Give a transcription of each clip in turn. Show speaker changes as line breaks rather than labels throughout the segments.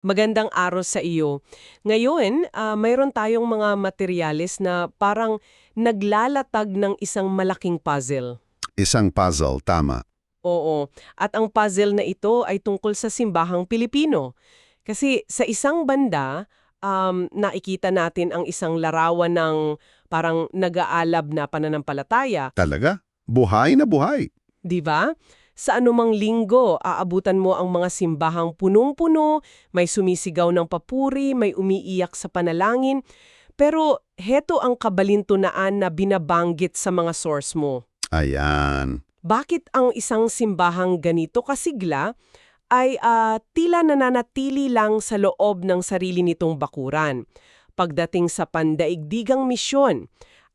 Magandang araw sa iyo. Ngayon, mayroon tayong mga materyales na parang naglalatag ng isang malaking puzzle.
Isang puzzle, tama.
Oo, at ang puzzle na ito ay tungkol sa simbahang Pilipino. Kasi sa isang banda, nakikita natin ang isang larawan ng parang nag-aalab na pananampalataya.
Talaga? Buhay na buhay.
'Di ba? Sa anumang linggo, aabutan mo ang mga simbahang punong-puno, may sumisigaw ng papuri, may umiiyak sa panalangin. Pero heto ang kabalintunaan na binabanggit sa mga source mo.
Ayan.
Bakit ang isang simbahang ganito kasigla ay tila nananatili lang sa loob ng sarili nitong bakuran pagdating sa pandaigdigang misyon?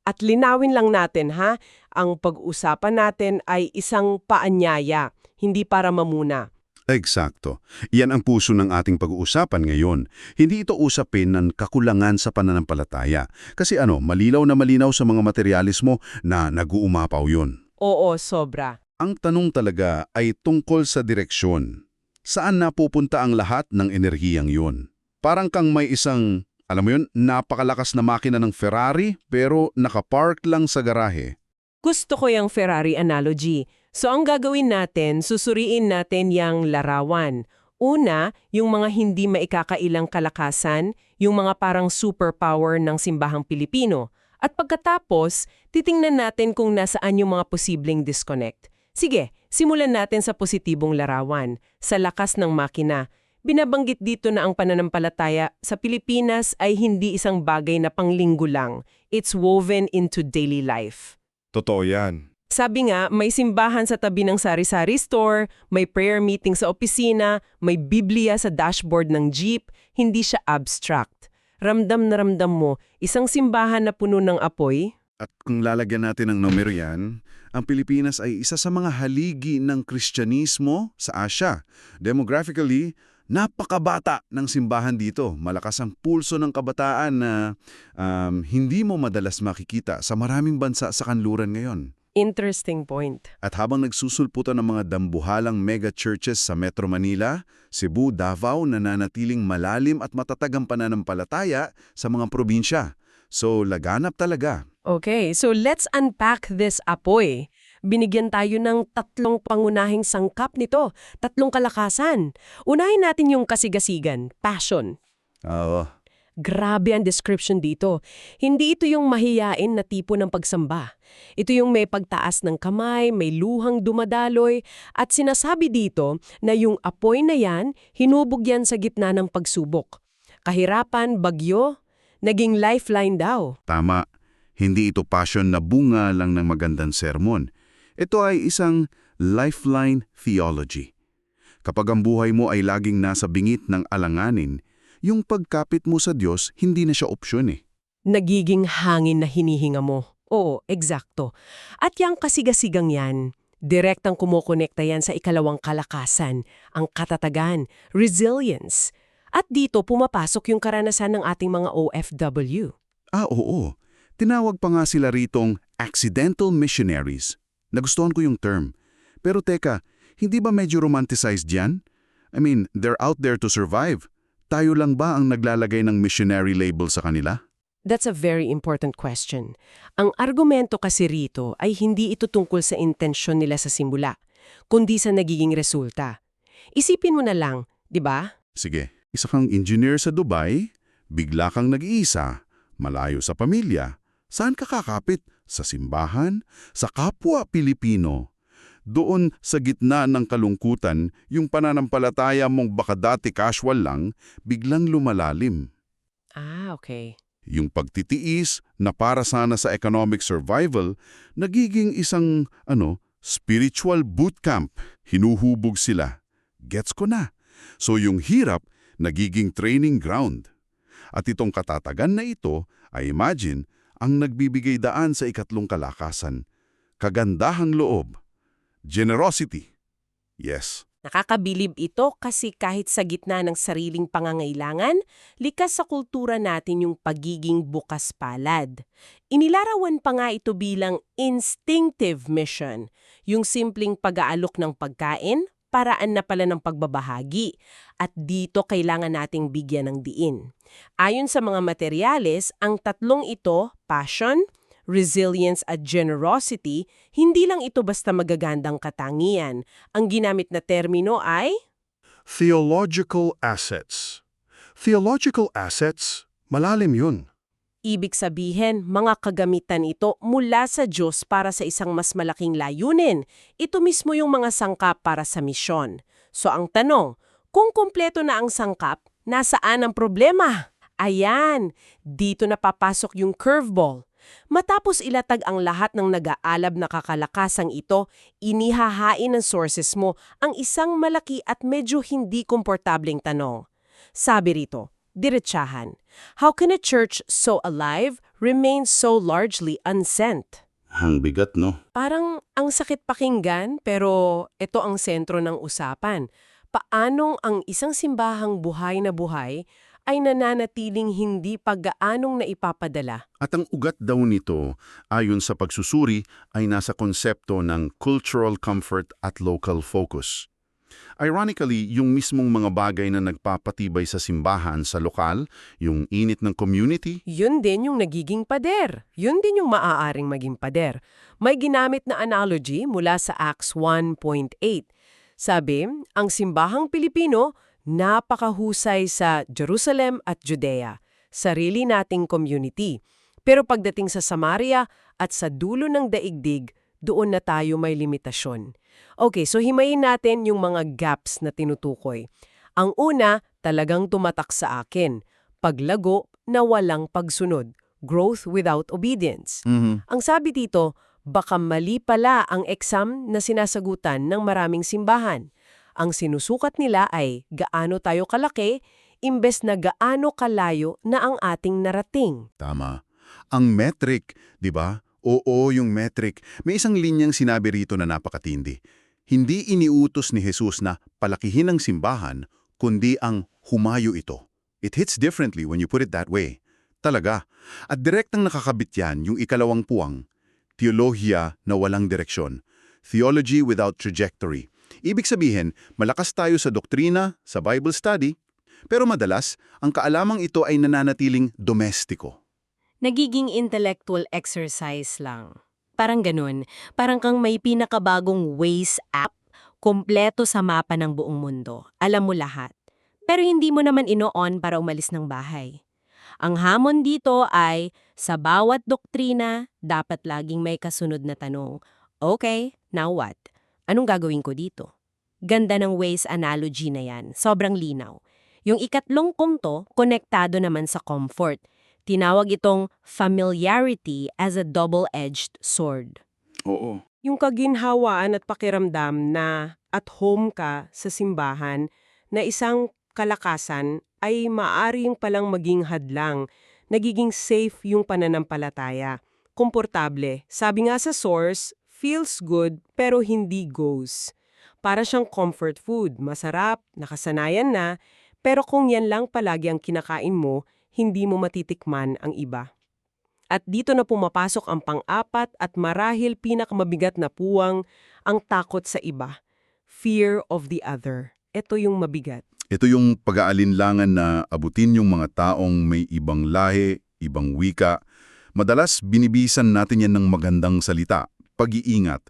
At linawin lang natin ha, ang pag-usapan natin ay isang paanyaya, hindi para mamuna.
Eksakto. Yan ang puso ng ating pag-uusapan ngayon. Hindi ito usapin ng kakulangan sa pananampalataya. Kasi malinaw na malinaw sa mga materyales mo na nag-uumapaw yun.
Oo, sobra.
Ang tanong talaga ay tungkol sa direksyon. Saan napupunta ang lahat ng enerhiyang yun? Parang kang may isang, alam mo yun, napakalakas na makina ng Ferrari pero nakapark lang sa garahe.
Gusto ko yung Ferrari analogy. So ang gagawin natin, susuriin natin yung larawan. Una, yung mga hindi maikakailang kalakasan, yung mga parang superpower ng simbahang Pilipino. At pagkatapos, titingnan natin kung nasaan yung mga posibleng disconnect. Sige, simulan natin sa positibong larawan, sa lakas ng makina. Binabanggit dito na ang pananampalataya sa Pilipinas ay hindi isang bagay na panglinggo lang. It's woven into daily life.
Totoo yan.
Sabi nga, may simbahan sa tabi ng sari-sari store, may prayer meeting sa opisina, may Biblia sa dashboard ng jeep, hindi siya abstract. Ramdam na ramdam mo, isang simbahan na puno ng apoy.
At kung lalagyan natin ng numero yan, ang Pilipinas ay isa sa mga haligi ng Kristyanismo sa Asya. Demographically, napakabata ng simbahan dito. Malakas ang pulso ng kabataan na hindi mo madalas makikita sa maraming bansa sa kanluran ngayon.
Interesting point.
At habang nagsusulputan ng mga dambuhalang mega churches sa Metro Manila, Cebu, Davao nananatiling malalim at matatag ang pananampalataya sa mga probinsya. So, laganap talaga.
Okay, so let's unpack this apoy. Binigyan tayo ng 3 pangunahing sangkap nito, 3 kalakasan. Unahin natin yung kasigasigan, passion.
Oo.
Grabe ang description dito. Hindi ito yung mahiyain na tipo ng pagsamba. Ito yung may pagtaas ng kamay, may luhang dumadaloy, at sinasabi dito na yung apoy na yan, hinubog yan sa gitna ng pagsubok. Kahirapan, bagyo, naging lifeline daw.
Tama. Hindi ito passion na bunga lang ng magandang sermon. Ito ay isang lifeline theology. Kapag ang buhay mo ay laging nasa bingit ng alanganin, yung pagkapit mo sa Diyos, hindi na siya opsyon eh.
Nagiging hangin na hinihinga mo. Oo, eksakto. At yung kasigasigang yan, direktang kumukonekta yan sa ikalawang kalakasan, ang katatagan, resilience. At dito pumapasok yung karanasan ng ating mga OFW.
Oo. Tinawag pa nga sila ritong accidental missionaries. Nagustuhan ko yung term. Pero teka, hindi ba medyo romanticized yan? I mean, they're out there to survive. Tayo lang ba ang naglalagay ng missionary label sa kanila?
That's a very important question. Ang argumento kasi rito ay hindi ito tungkol sa intensyon nila sa simula, kundi sa nagiging resulta. Isipin mo na lang, di ba?
Sige, isa kang engineer sa Dubai, bigla kang nag-iisa, malayo sa pamilya. Saan ka kakapit? Sa simbahan? Sa kapwa Pilipino? Doon sa gitna ng kalungkutan, yung pananampalataya mong baka dati casual lang, biglang lumalalim.
Okay.
Yung pagtitiis na para sana sa economic survival, nagiging isang, spiritual bootcamp. Hinuhubog sila. Gets ko na. So yung hirap, nagiging training ground. At itong katatagan na ito, I imagine, ang nagbibigay daan sa ikatlong kalakasan. Kagandahang loob. Generosity. Yes.
Nakakabilib ito kasi kahit sa gitna ng sariling pangangailangan, likas sa kultura natin yung pagiging bukas palad. Inilarawan pa nga ito bilang instinctive mission, yung simpleng pag-aalok ng pagkain, paraan na pala ng pagbabahagi. At dito kailangan nating bigyan ng diin. Ayon sa mga materyales, ang tatlong ito, passion, resilience at generosity, hindi lang ito basta magagandang katangian. Ang ginamit na termino ay
Theological assets. Theological assets, malalim yun.
ibig sabihin, mga kagamitan ito mula sa Diyos para sa isang mas malaking layunin. Ito mismo yung mga sangkap para sa misyon. So ang tanong, kung kumpleto na ang sangkap, nasaan ang problema? Ayan, dito na papasok yung curveball. Matapos ilatag ang lahat ng nag-aalab na kakalakasang ito, inihahain ng sources mo ang isang malaki at medyo hindi komportableng tanong. Sabi rito, diretsahan, how can a church so alive remain so largely unsent?
Ang bigat, no?
Parang ang sakit pakinggan, pero ito ang sentro ng usapan. Paanong ang isang simbahang buhay na buhay ay nananatiling hindi paggaanong naipapadala?
At ang ugat daw nito, ayon sa pagsusuri, ay nasa konsepto ng cultural comfort at local focus. Ironically, yung mismong mga bagay na nagpapatibay sa simbahan sa lokal, yung init ng community,
Yun din yung nagiging pader. Yun din yung maaaring maging pader. May ginamit na analogy mula sa Acts 1.8. Sabi, ang simbahang Pilipino, napakahusay sa Jerusalem at Judea, sarili nating community. Pero pagdating sa Samaria at sa dulo ng daigdig, doon na tayo may limitasyon. Okay, so himayin natin yung mga gaps na tinutukoy. Ang una, talagang tumatak sa akin. Paglago na walang pagsunod. Growth without obedience. Ang sabi dito, baka mali pala ang exam na sinasagutan ng maraming simbahan. Ang sinusukat nila ay gaano tayo kalaki, imbes na gaano kalayo na ang ating narating.
tama. Ang metric, di ba? Oo, yung metric. May isang linyang sinabi rito na napakatindi. Hindi iniutos ni Jesus na palakihin ang simbahan, kundi ang humayo ito. It hits differently when you put it that way. Talaga. At direktang nakakabit yan yung ikalawang puwang. Teolohiya na walang direksyon. Theology without trajectory. Ibig sabihin, malakas tayo sa doktrina, sa Bible study, pero madalas, ang kaalamang ito ay nananatiling domestiko.
Nagiging intellectual exercise lang. Parang ganun. Parang kang may pinakabagong Waze app, kompleto sa mapa ng buong mundo. Alam mo lahat. Pero hindi mo naman ino-on para umalis ng bahay. Ang hamon dito ay, sa bawat doktrina, dapat laging may kasunod na tanong. Okay, now what? Anong gagawin ko dito? Ganda ng Waze analogy na yan. Sobrang linaw. Yung ikatlong punto, konektado naman sa comfort. Tinawag itong familiarity as a double-edged sword.
Oo.
Yung kaginhawaan at pakiramdam na at home ka sa simbahan na isang kalakasan ay maaring palang maging hadlang. Nagiging safe yung pananampalataya. Komportable. Sabi nga sa source, feels good pero hindi goes. Para siyang comfort food. Masarap, nakasanayan na, pero kung yan lang palagi ang kinakain mo, hindi mo matitikman ang iba. At dito na pumapasok ang pang-apat at marahil pinakamabigat na puwang, ang takot sa iba. Fear of the other. Ito yung mabigat.
Ito yung pag-aalinlangan na abutin yung mga taong may ibang lahi, ibang wika. Madalas binibisan natin yan ng magandang salita, pag-iingat.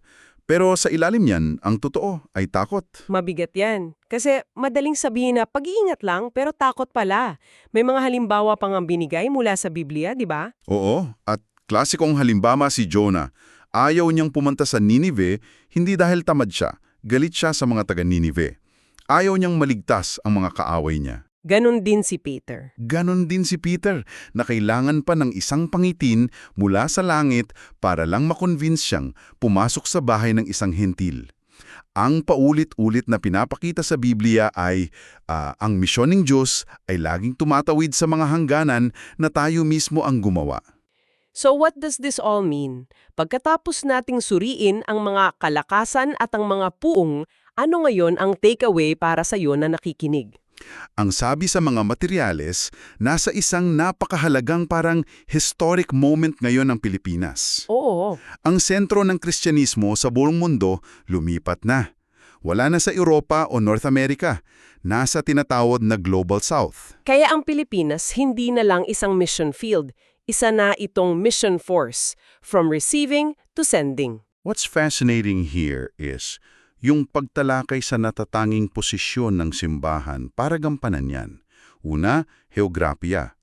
Pero sa ilalim yan, ang totoo ay takot.
Mabigat yan. Kasi madaling sabihin na pag-iingat lang pero takot pala. May mga halimbawa pang ang binigay mula sa Biblia, di ba?
Oo, at klasikong halimbawa si Jonah. Ayaw niyang pumunta sa Ninive, hindi dahil tamad siya, galit siya sa mga taga-Ninive. Ayaw niyang maligtas ang mga kaaway niya.
Ganon din si Peter.
Ganon din si Peter, na kailangan pa ng isang pangitin mula sa langit para lang makonvince siyang pumasok sa bahay ng isang hentil. Ang paulit-ulit na pinapakita sa Biblia ay ang misyon ng Diyos ay laging tumatawid sa mga hangganan na tayo mismo ang gumawa.
So what does this all mean? Pagkatapos nating suriin ang mga kalakasan at ang mga puong, ano ngayon ang takeaway para sa iyo na nakikinig?
Ang sabi sa mga materyales, nasa isang napakahalagang parang historic moment ngayon ng Pilipinas.
Oo.
Ang sentro ng Kristyanismo sa buong mundo lumipat na. Wala na sa Europa o North America. Nasa tinatawag na Global South.
Kaya ang Pilipinas hindi na lang isang mission field, isa na itong mission force, from receiving to sending.
What's fascinating here is yung pagtalakay sa natatanging posisyon ng simbahan para gampanan yan. Una, heograpiya.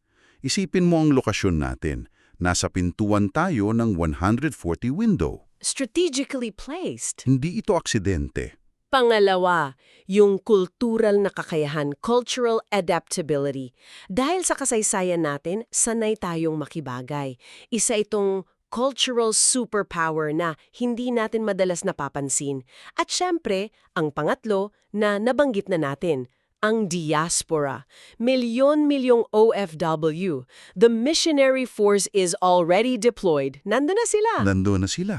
Isipin mo ang lokasyon natin. Nasa pintuan tayo ng 140 window.
Strategically placed.
Hindi ito aksidente.
Pangalawa, yung cultural na kakayahan, cultural adaptability. Dahil sa kasaysayan natin, sanay tayong makibagay. Isa itong cultural superpower na hindi natin madalas napapansin. At syempre, ang pangatlo na nabanggit na natin, ang diaspora. Milyon-milyong OFW. The missionary force is already deployed. Nandun na sila.
Nandoon na sila.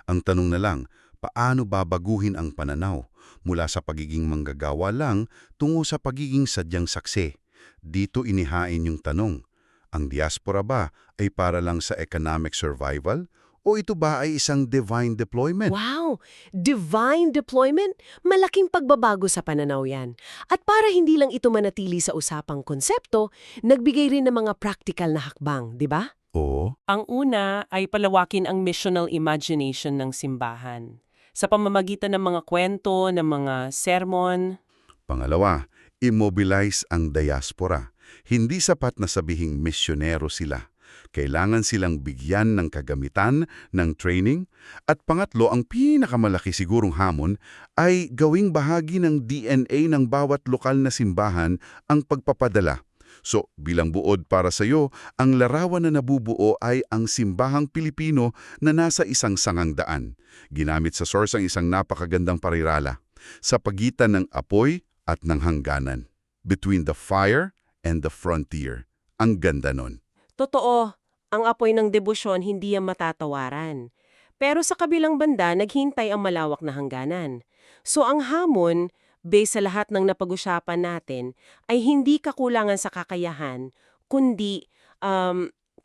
Ang tanong na lang, paano babaguhin ang pananaw mula sa pagiging manggagawa lang tungo sa pagiging sadyang saksi? Dito inihain yung tanong, ang diaspora ba ay para lang sa economic survival o ito ba ay isang divine deployment?
Wow! Divine deployment? Malaking pagbabago sa pananaw yan. At para hindi lang ito manatili sa usapang konsepto, nagbigay rin ng mga practical na hakbang, di ba?
Oo.
Ang una ay palawakin ang missional imagination ng simbahan. Sa pamamagitan ng mga kwento, ng mga sermon.
Pangalawa, immobilize ang diaspora. Hindi sapat na sabihing misyonero sila. Kailangan silang bigyan ng kagamitan, ng training. At pangatlo, ang pinakamalaki sigurong hamon ay gawing bahagi ng DNA ng bawat lokal na simbahan ang pagpapadala. So, bilang buod para sa iyo, ang larawan na nabubuo ay ang simbahang Pilipino na nasa isang sangangdaan. Ginamit sa source ang isang napakagandang parirala. Sa pagitan ng apoy at ng hangganan. Between the fire and the frontier. Ang ganda nun.
Totoo, ang apoy ng debosyon hindi yan matatawaran. Pero sa kabilang banda, naghintay ang malawak na hangganan. So ang hamon, based sa lahat ng napag-usapan natin, ay hindi kakulangan sa kakayahan, kundi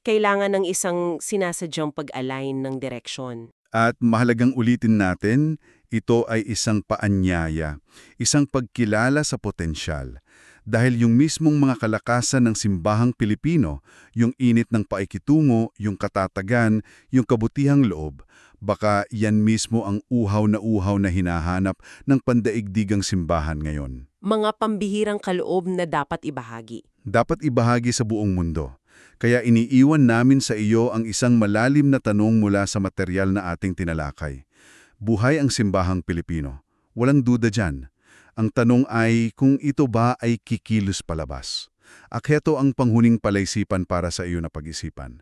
kailangan ng isang sinasadyang pag-align ng direksyon.
At mahalagang ulitin natin, ito ay isang paanyaya, isang pagkilala sa potensyal. Dahil yung mismong mga kalakasan ng simbahang Pilipino, yung init ng paikitungo, yung katatagan, yung kabutihang loob, baka yan mismo ang uhaw na hinahanap ng pandaigdigang simbahan ngayon.
Mga pambihirang kaloob na dapat ibahagi.
Dapat ibahagi sa buong mundo. Kaya iniiwan namin sa iyo ang isang malalim na tanong mula sa material na ating tinalakay. Buhay ang simbahang Pilipino. Walang duda dyan. Ang tanong ay kung ito ba ay kikilos palabas. Akheto ang panghuning palaisipan para sa iyo na pag-isipan.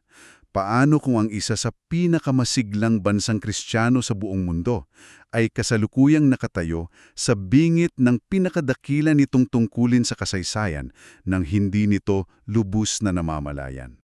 Paano kung ang isa sa pinakamasiglang bansang Kristiyano sa buong mundo ay kasalukuyang nakatayo sa bingit ng pinakadakilan nitong tungkulin sa kasaysayan nang hindi nito lubos na namamalayan?